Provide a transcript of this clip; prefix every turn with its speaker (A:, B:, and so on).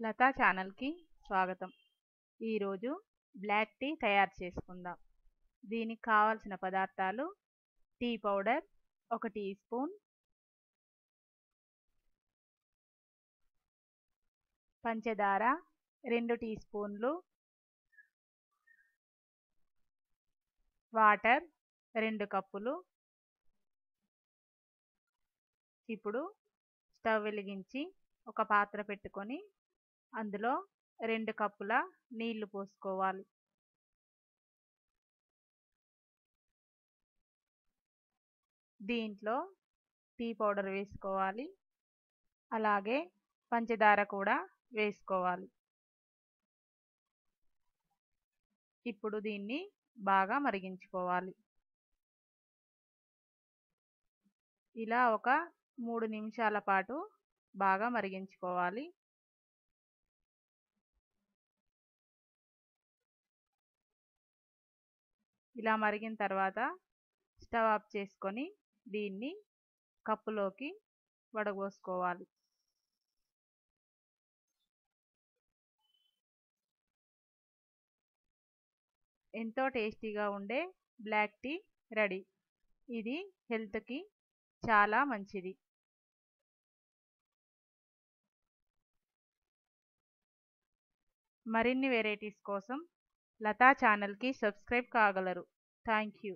A: లతా ఛానల్కి స్వాగతం. ఈరోజు బ్లాక్ టీ తయారు చేసుకుందాం. దీనికి కావాల్సిన పదార్థాలు: టీ పౌడర్ 1 టీ స్పూన్, పంచదార 2 టీ స్పూన్లు, వాటర్ 2 కప్పులు. ఇప్పుడు స్టవ్ వెలిగించి ఒక పాత్ర పెట్టుకొని అందులో 2 కప్పుల నీళ్లు పోసుకోవాలి. దీంట్లో టీ పౌడర్ వేసుకోవాలి, అలాగే పంచదార కూడా వేసుకోవాలి. ఇప్పుడు దీన్ని బాగా మరిగించుకోవాలి. ఇలా ఒక 3 నిమిషాల పాటు బాగా మరిగించుకోవాలి. ఇలా మరిగిన తర్వాత స్టవ్ ఆఫ్ చేసుకొని దీన్ని కప్పులోకి వడపోసుకోవాలి. ఎంతో టేస్టీగా ఉండే బ్లాక్ టీ రెడీ. ఇది హెల్త్కి చాలా మంచిది. మరిన్ని వెరైటీస్ కోసం లతా ఛానల్కి సబ్స్క్రైబ్ కాగలరు. Thank you.